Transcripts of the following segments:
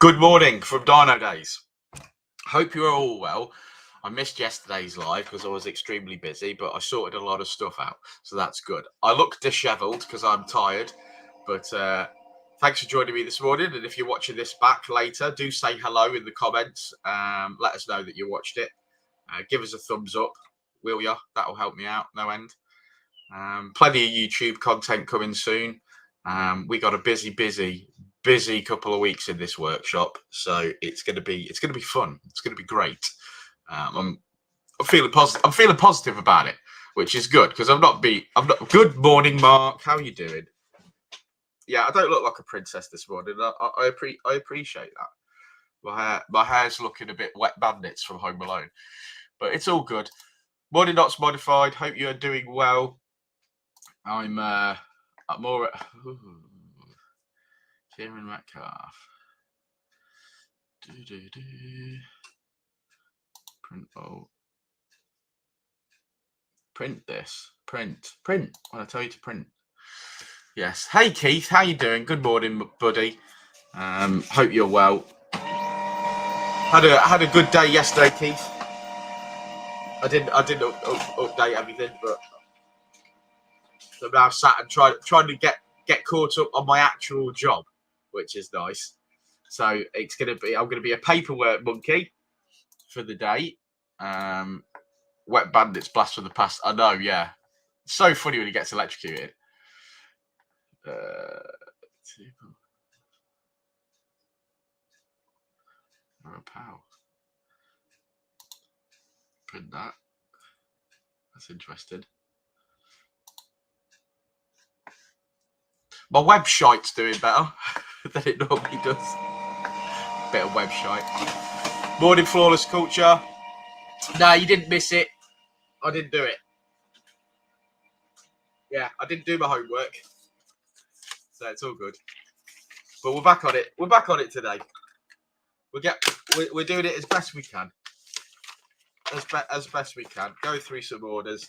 Good morning from Dynodaze. Hope you're all well. I missed yesterday's live because I was extremely busy, but I sorted a lot of stuff out, so that's good. I look dishevelled because I'm tired, but thanks for joining me this morning. And if you're watching this back later, do say hello in the comments. Let us know that you watched it. Give us a thumbs up, will ya? That'll help me out no end. Plenty of YouTube content coming soon. We got a busy couple of weeks in this workshop, so it's going to be fun. It's going to be great. I'm feeling positive. I'm feeling positive about it, which is good because I'm not. Good morning, Mark. How are you doing? Yeah, I don't look like a princess this morning. I appreciate that. My hair's looking a bit wet bandits from Home Alone, but it's all good. Morning, Not Modified. Hope you are doing well. I'm all right. Kieran Metcalf. Print. Oh. Print this. Print. When I tell you to print. Yes. Hey Keith, how you doing? Good morning, buddy. Hope you're well. Had a good day yesterday, Keith. I didn't update everything, but I'm now sat and trying to get caught up on my actual job, which is nice. So I'm gonna be a paperwork monkey for the day. Wet Bandits Blast from the Past. I know, yeah. It's so funny when he gets electrocuted. Pow. Print that. That's interesting. My website's doing better than it normally does. Bit of website. Morning, Flawless Culture. No, you didn't miss it. I didn't do it. Yeah, I didn't do my homework. So it's all good. But we're back on it. We're back on it today. We're doing it as best we can. As best we can. Go through some orders.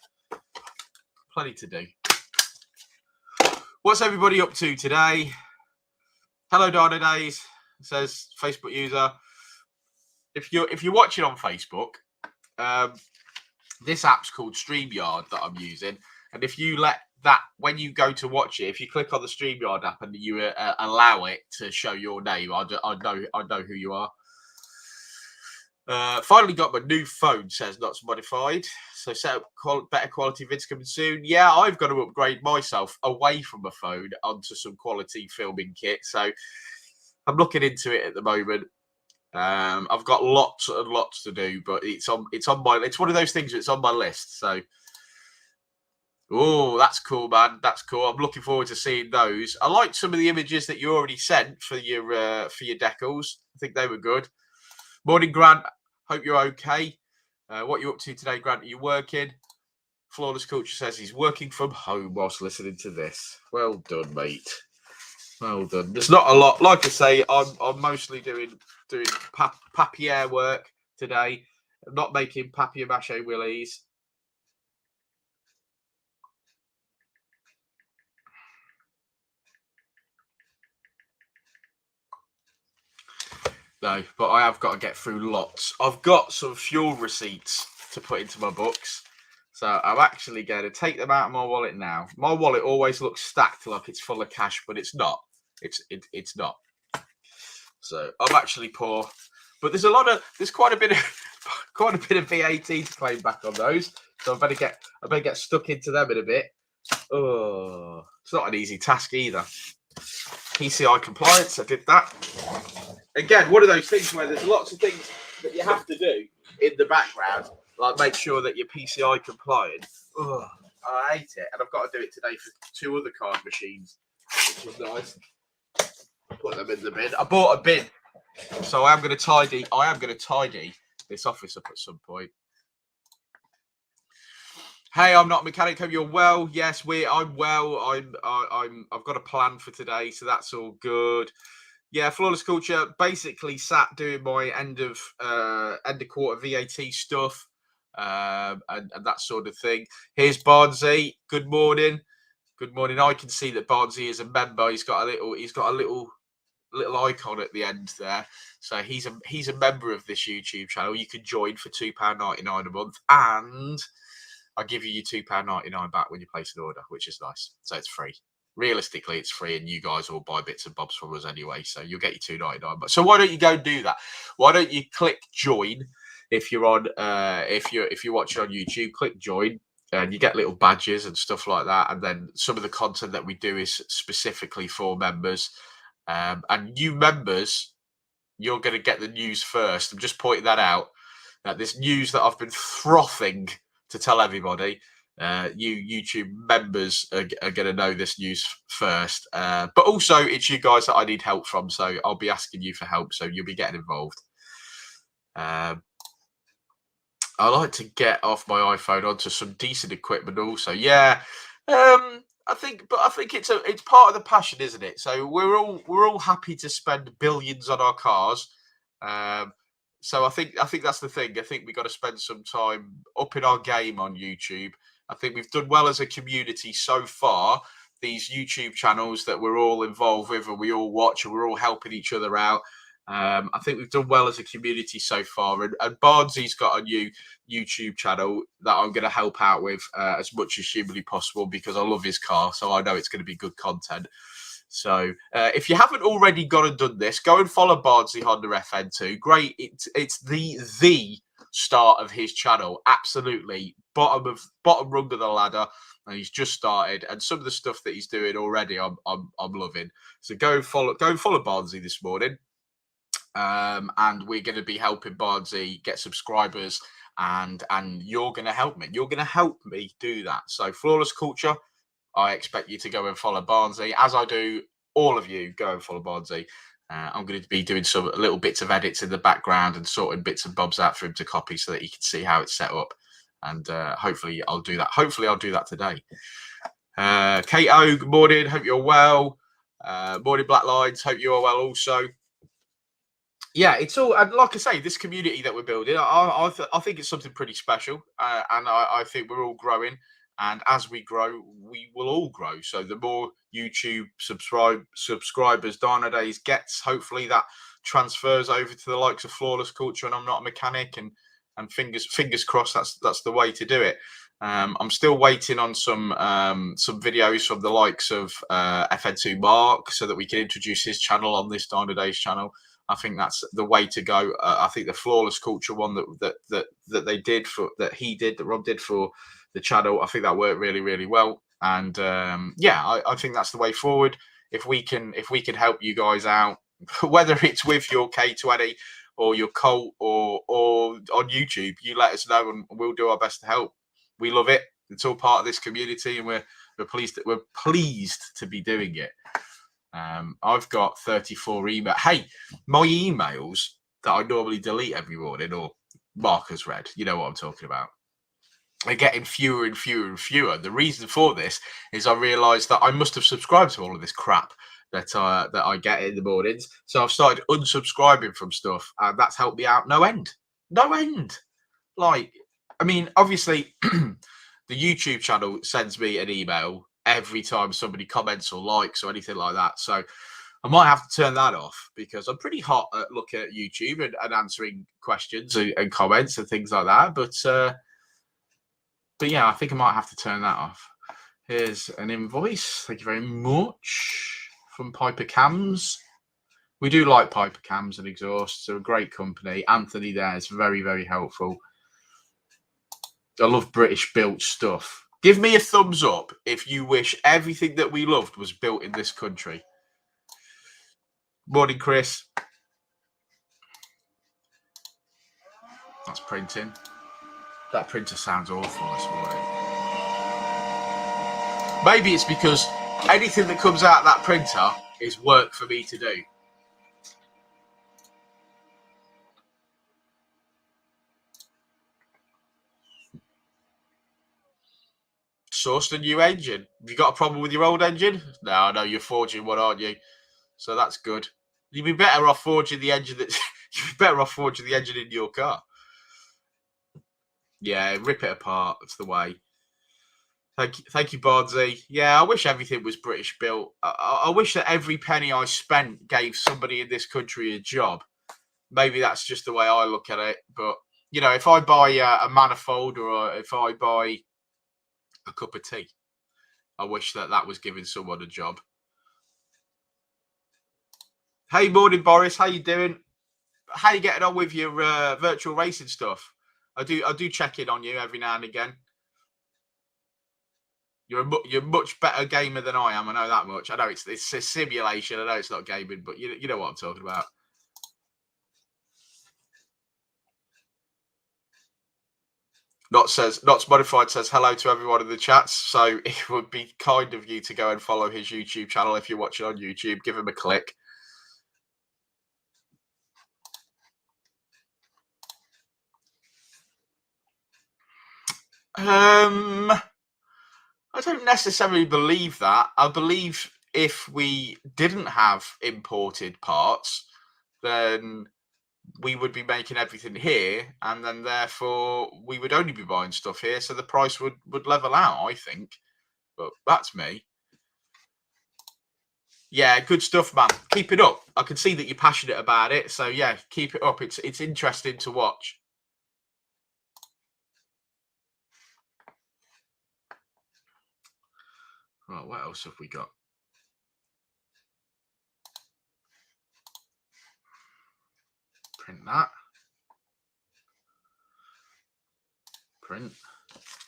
Plenty to do. What's everybody up to today? Hello, Dynodaze, says Facebook user. If you're watching on Facebook, this app's called StreamYard that I'm using, and if you let that, when you go to watch it, if you click on the StreamYard app and you allow it to show your name, I know who you are. Finally got my new phone, says Not Modified. So set up better quality vids coming soon. Yeah, I've got to upgrade myself away from a phone onto some quality filming kit. So I'm looking into it at the moment. I've got lots and lots to do, but it's one of those things that's on my list. So oh, that's cool, man. That's cool. I'm looking forward to seeing those. I liked some of the images that you already sent for your decals. I think they were good. Morning, Grant. Hope you're okay. What are you up to today, Grant? Are you working? Flawless Culture says he's working from home whilst listening to this. Well done, mate. Well done. There's not a lot. Like I say, I'm mostly doing papier work today. I'm not making papier-mâché willies. No, but I have got to get through lots. I've got some fuel receipts to put into my books. So I'm actually going to take them out of my wallet now. My wallet always looks stacked like it's full of cash, but it's not. It's not. So I'm actually poor. But there's quite a bit of VAT to claim back on those. So I better get stuck into them in a bit. Oh, it's not an easy task either. PCI compliance, I did that. Again, one of those things where there's lots of things that you have to do in the background, like make sure that you're PCI compliant. Oh, I hate it, and I've got to do it today for 2 other card machines, which is nice. Put them in the bin. I bought a bin, so I am going to tidy this office up at some point. Hey, I'm not a mechanic. Hope you're well. Yes, I'm well. I've got a plan for today, so that's all good. Yeah, Flawless Culture basically sat doing my end of quarter VAT stuff and that sort of thing. Here's Barnsey. Good morning. Good morning. I can see that Barnsey is a member. He's got a little little icon at the end there. So he's a member of this YouTube channel. You can join for £2.99 a month, and I'll give you your £2.99 back when you place an order, which is nice. So it's free. Realistically, it's free, and you guys will buy bits and bobs from us anyway. So you'll get your £2.99. But so why don't you go and do that? Why don't you click join if you're on if you're watching on YouTube? Click join, and you get little badges and stuff like that. And then some of the content that we do is specifically for members. And new members, you're going to get the news first. I'm just pointing that out. That this news that I've been frothing to tell everybody, you YouTube members are going to know this news first. But also, it's you guys that I need help from, so I'll be asking you for help, so you'll be getting involved. I like to get off my iPhone onto some decent equipment also. Yeah, I think it's part of the passion, isn't it? So we're all happy to spend billions on our cars. So I think that's the thing. I think we got to spend some time upping our game on YouTube. I think we've done well as a community so far. These YouTube channels that we're all involved with and we all watch and we're all helping each other out. I think we've done well as a community so far. And Barnsley's got a new YouTube channel that I'm going to help out with as much as humanly possible because I love his car. So I know it's going to be good content. So if you haven't already gone and done this, go and follow Barnsley Honda FN2. Great. It's the start of his channel. Absolutely. Bottom rung of the ladder. And he's just started. And some of the stuff that he's doing already, I'm loving. So go and follow Barnsley this morning. And we're going to be helping Barnsley get subscribers, and you're going to help me. You're going to help me do that. So Flawless Culture, I expect you to go and follow Barnsley, as I do all of you. Go and follow Barnsley. I'm going to be doing some little bits of edits in the background and sorting bits and bobs out for him to copy so that he can see how it's set up. And hopefully I'll do that. Hopefully I'll do that today. Kate O, good morning. Hope you're well. Morning, Black Lines. Hope you are well also. Yeah, it's all, and like I say, this community that we're building, I think it's something pretty special, and I think we're all growing, and as we grow, we will all grow. So the more YouTube subscribers Dynodaze gets, hopefully that transfers over to the likes of Flawless Culture, and I'm not a mechanic, and fingers crossed that's the way to do it. I'm still waiting on some videos from the likes of FN2 Mark so that we can introduce his channel on this Dynodaze channel. I think that's the way to go. I think the Flawless Culture one that Rob did for the channel, I think that worked really, really well. And I think that's the way forward. If we can help you guys out, whether it's with your K20 or your Colt or on YouTube, you let us know and we'll do our best to help. We love it. It's all part of this community, and we're pleased to be doing it. I've got 34 emails. Hey, my emails that I normally delete every morning or mark as read, you know what I'm talking about, are getting fewer and fewer and fewer. The reason for this is I realised that I must have subscribed to all of this crap that I get in the mornings. So I've started unsubscribing from stuff, and that's helped me out no end. Like, I mean, obviously, the YouTube channel sends me an email every time somebody comments or likes or anything like that. So I might have to turn that off because I'm pretty hot at looking at YouTube and answering questions and comments and things like that. But yeah, I think I might have to turn that off. Here's an invoice. Thank you very much from Piper Cams. We do like Piper Cams and Exhausts. They're a great company. Anthony there is very, very helpful. I love British built stuff. Give me a thumbs up if you wish everything that we loved was built in this country. Morning, Chris. That's printing. That printer sounds awful this morning. Maybe it's because anything that comes out of that printer is work for me to do. Sourced a new engine. Have you got a problem with your old engine? No, I know you're forging one, aren't you? So that's good. You'd be better off forging the engine that you'd be better off forging the engine in your car. Yeah, rip it apart. That's the way. Thank you, Bardsey. Yeah, I wish everything was British built. I wish that every penny I spent gave somebody in this country a job. Maybe that's just the way I look at it. But you know, if I buy a manifold or if I buy a cup of tea, I wish that that was giving someone a job. Hey, morning, Boris. How you doing? How you getting on with your virtual racing stuff? I do check in on you every now and again. You're a much better gamer than I am. I know that much. I know it's a simulation. I know it's not gaming, but you know what I'm talking about. Not Modified says hello to everyone in the chats. So it would be kind of you to go and follow his YouTube channel if you're watching on YouTube. Give him a click. I don't necessarily believe that. I believe if we didn't have imported parts, then we would be making everything here, and then therefore we would only be buying stuff here, so the price would level out, I think. But that's me. Yeah, good stuff, man. Keep it up. I can see that you're passionate about it, so yeah, keep it up. It's interesting to watch. Right, what else have we got? Print that. Print.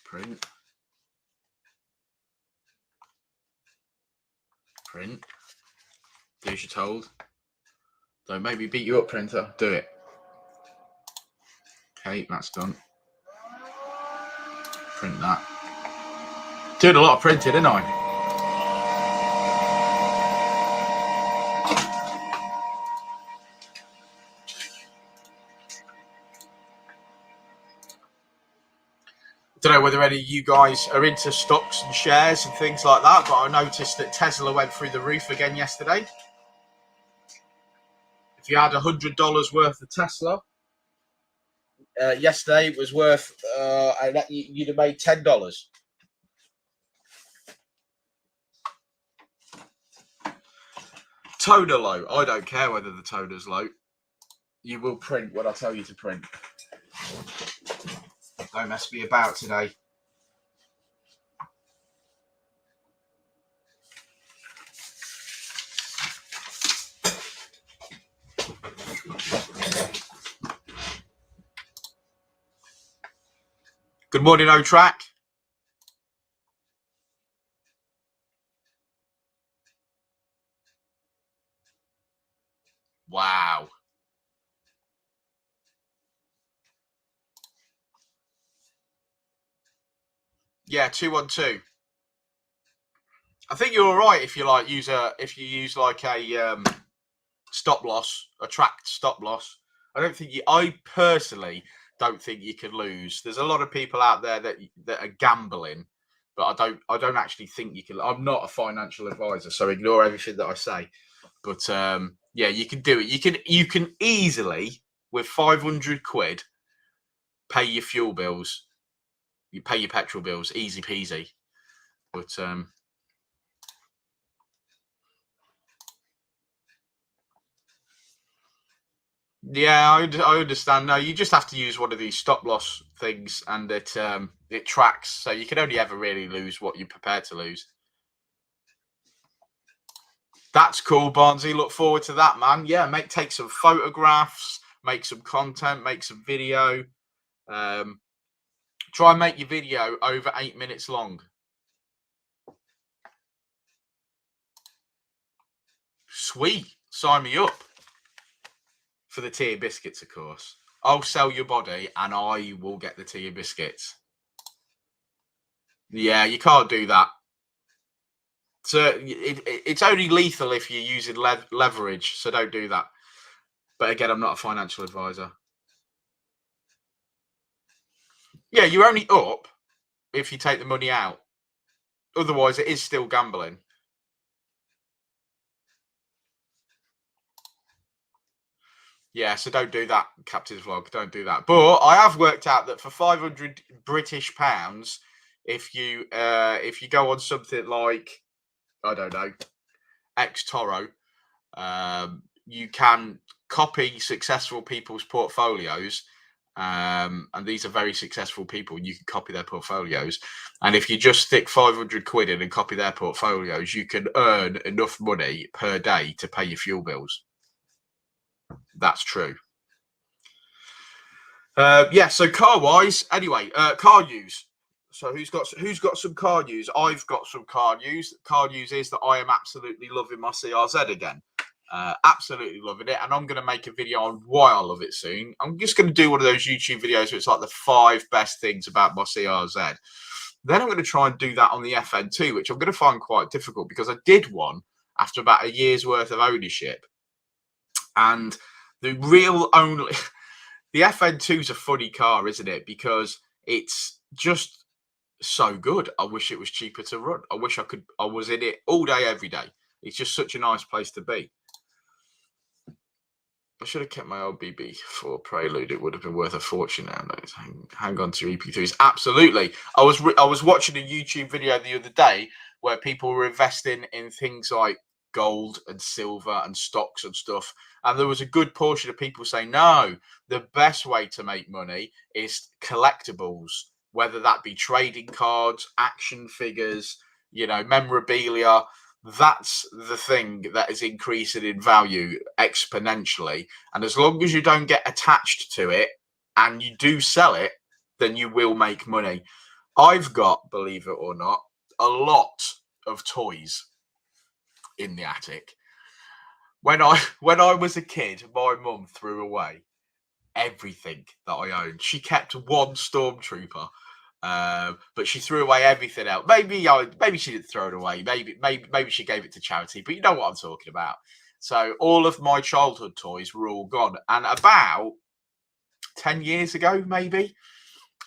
Print. Print. Do as you're told. Don't make me beat you up, printer. Do it. Okay, that's done. Print that. Doing a lot of printing, didn't I? Don't know whether any of you guys are into stocks and shares and things like that, but I noticed that Tesla went through the roof again yesterday. If you had $100 worth of Tesla, yesterday it was worth, you'd have made $10. Toner low. I don't care whether the toner's low. You will print what I tell you to print. Don't mess me about today. Good morning, O-Track. Wow. Yeah, 212. I think you're all right if you like use like a stop loss, a tracked stop loss. I personally don't think you can lose. There's a lot of people out there that are gambling, but I don't actually think you can. I'm not a financial advisor, so ignore everything that I say. But yeah, you can do it. You can easily, with 500 quid, pay your fuel bills. You pay your petrol bills, easy peasy. But yeah, I understand. No, you just have to use one of these stop loss things, and it tracks, so you can only ever really lose what you're prepared to lose. That's cool, Barnsley. Look forward to that, man. Yeah, take some photographs, make some content, make some video. Try and make your video over 8 minutes long. Sweet, sign me up for the tea and biscuits, of course. I'll sell your body, and I will get the tea and biscuits. Yeah, you can't do that. So it's only lethal if you're using leverage, so don't do that. But again, I'm not a financial advisor. Yeah, you're only up if you take the money out. Otherwise, it is still gambling. Yeah, so don't do that, Captain's Vlog. Don't do that. But I have worked out that for 500 British pounds, if you go on something like, I don't know, eToro, you can copy successful people's portfolios. And these are very successful people. You can copy their portfolios. And if you just stick 500 quid in and copy their portfolios, you can earn enough money per day to pay your fuel bills. That's true. Yeah, so car wise, anyway, car news. So who's got some car news? I've got some car news. Car news is that I am absolutely loving my CRZ again. Absolutely loving it, and I'm going to make a video on why I love it soon. I'm just going to do one of those YouTube videos where it's like the 5 best things about my CRZ. Then I'm going to try and do that on the FN2, which I'm going to find quite difficult because I did one after about a year's worth of ownership, and the real only the FN2 is a funny car, isn't it? Because it's just so good. I wish it was cheaper to run. I wish I was in it all day, every day. It's just such a nice place to be. I should have kept my old BB for Prelude. It would have been worth a fortune now. Hang on to your EP3s. Absolutely. I was watching a YouTube video the other day where people were investing in things like gold and silver and stocks and stuff. And there was a good portion of people saying, no, the best way to make money is collectibles, whether that be trading cards, action figures, memorabilia. That's the thing that is increasing in value exponentially. And as long as you don't get attached to it and you do sell it, then you will make money. I've got, believe it or not, a lot of toys in the attic. When I was a kid, my mum threw away everything that I owned. She kept one Stormtrooper. But she threw away everything else. Maybe she didn't throw it away. Maybe she gave it to charity. But you know what I'm talking about. So all of my childhood toys were all gone. And about 10 years ago, maybe,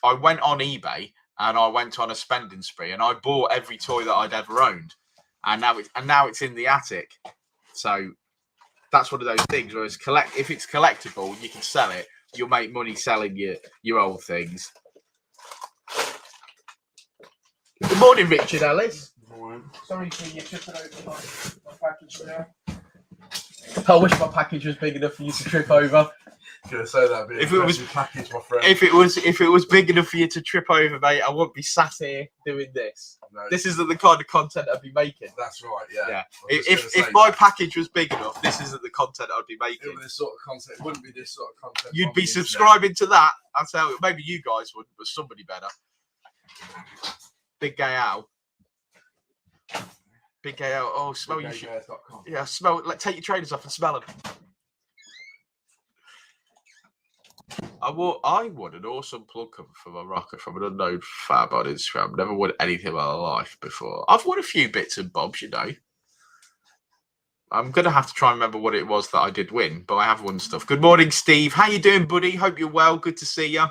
I went on eBay and I went on a spending spree and I bought every toy that I'd ever owned. And now it's in the attic. So that's one of those things where if it's collectible, you can sell it. You'll make money selling your old things. Good morning, Richard Ellis. Good morning. Sorry for you tripping over my package there. I wish my package was big enough for you to trip over. Gonna say that if it was package, my friend. If it was big enough for you to trip over, mate, I wouldn't be sat here doing this. No. This isn't the kind of content I'd be making. That's right, yeah. If my package was big enough, this isn't the content I'd be making. This sort of content, it wouldn't be this sort of content. You'd be subscribing to that. I'll tell you, maybe you guys wouldn't, but somebody better. Big Gay Al. Big Gay Al. Oh, smell your shit. Yeah, smell. Take your trainers off and smell them. I won an awesome plug cover for my rocket from an unknown fab on Instagram. Never won anything in my life before. I've won a few bits and bobs, I'm going to have to try and remember what it was that I did win, but I have won stuff. Good morning, Steve. How you doing, buddy? Hope you're well. Good to see you.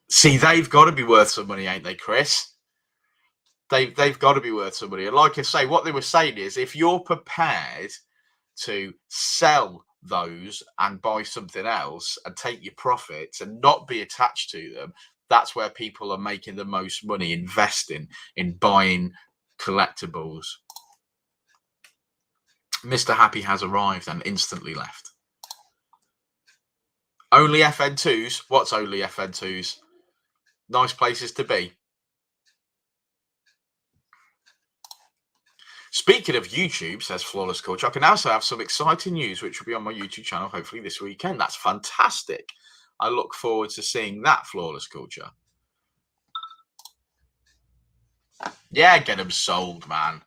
See, they've got to be worth some money, ain't they, Chris? They've got to be worth some money. And like I say, what they were saying is if you're prepared to sell those and buy something else and take your profits and not be attached to them, that's where people are making the most money, investing in buying collectibles. Mr. Happy has arrived and instantly left. Only FN2s? What's only FN2s? Nice places to be. Speaking of YouTube, says Flawless Culture, I can also have some exciting news which will be on my YouTube channel hopefully this weekend. That's fantastic. I look forward to seeing that, Flawless Culture. Yeah, get them sold, man.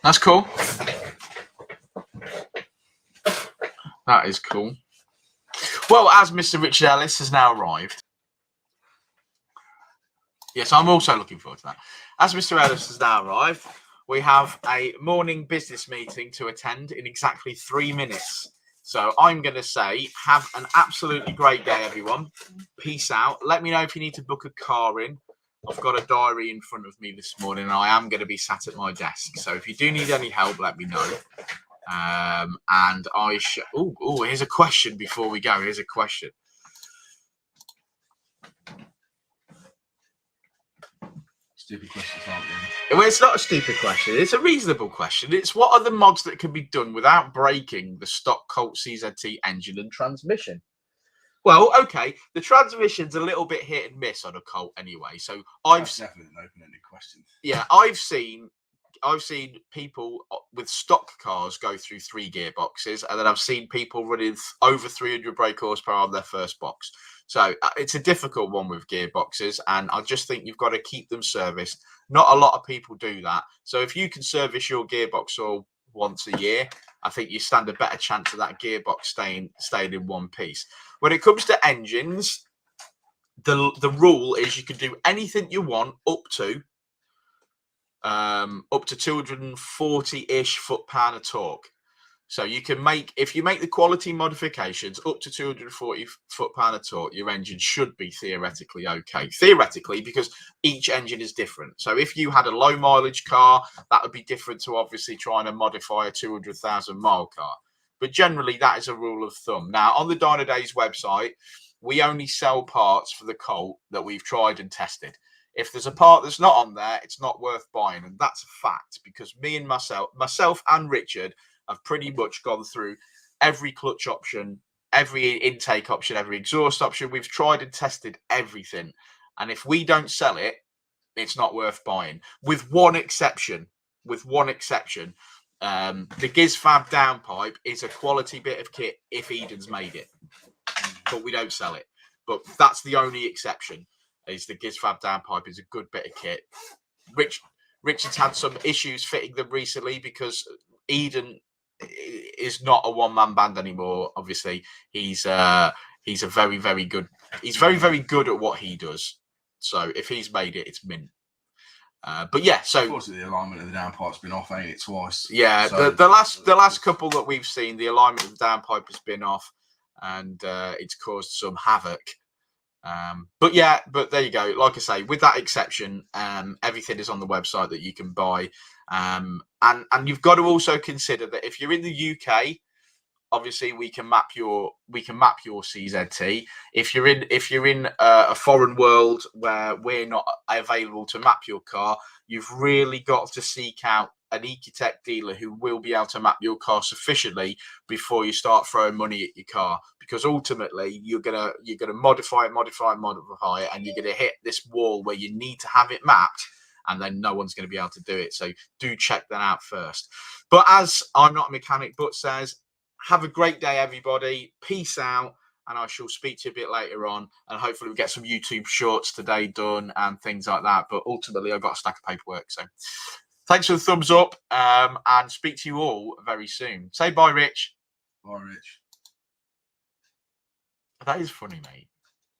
That's cool. That is cool. Well, as Mr. Richard Ellis has now arrived. Yes, I'm also looking forward to that. As Mr. Ellis has now arrived, we have a morning business meeting to attend in exactly 3 minutes. So I'm going to say, have an absolutely great day, everyone. Peace out. Let me know if you need to book a car in. I've got a diary in front of me this morning, and I am going to be sat at my desk. So if you do need any help, let me know. And I here's a question before we go. Here's a question. Stupid questions, aren't they? Well, it's not a stupid question. It's a reasonable question. It's what are the mods that can be done without breaking the stock Colt CZT engine and transmission? Well, okay, the transmission's a little bit hit and miss on a Colt anyway. So That's definitely an open-ended question. Yeah, I've seen people with stock cars go through 3 gearboxes, and then I've seen people running over 300 brake horsepower on their first box. So it's a difficult one with gearboxes, and I just think you've got to keep them serviced. Not a lot of people do that. So if you can service your gearbox all once a year, I think you stand a better chance of that gearbox staying in one piece. When it comes to engines, the rule is you can do anything you want up to 240-ish foot-pound of torque. So you can if you make the quality modifications up to 240 foot-pound of torque, your engine should be theoretically okay. Theoretically, because each engine is different. So if you had a low mileage car, that would be different to obviously trying to modify a 200,000 mile car. But generally, that is a rule of thumb. Now, on the Dynodaze website, we only sell parts for the Colt that we've tried and tested. If there's a part that's not on there, it's not worth buying. And that's a fact, because me and myself and Richard have pretty much gone through every clutch option, every intake option, every exhaust option. We've tried and tested everything. And if we don't sell it, it's not worth buying. With one exception. The GizFab downpipe is a quality bit of kit if Eden's made it. But we don't sell it. But that's the only exception. Is the GizFab downpipe is a good bit of kit. Richard's had some issues fitting them recently because Eden is not a one-man band anymore. Obviously, he's very, very good. He's very, very good at what he does. So if he's made it, it's mint. But yeah, so unfortunately, the alignment of the downpipe's been off, ain't it, twice? Yeah, so, the last couple that we've seen, the alignment of the downpipe has been off, and it's caused some havoc. But there you go. Like I say, with that exception, everything is on the website that you can buy. And you've got to also consider that if you're in the UK, obviously we can map your CZT. If you're in a foreign world where we're not available to map your car, you've really got to seek out an Ecotech dealer who will be able to map your car sufficiently before you start throwing money at your car, because ultimately you're gonna modify it, and you're gonna hit this wall where you need to have it mapped, and then no one's going to be able to do it. So do check that out first. But as I'm not a mechanic, but says, have a great day, everybody. Peace out. And I shall speak to you a bit later on. And hopefully we get some YouTube shorts today done and things like that. But ultimately, I've got a stack of paperwork. So thanks for the thumbs up, and speak to you all very soon. Say bye, Rich. Bye, Rich. That is funny, mate.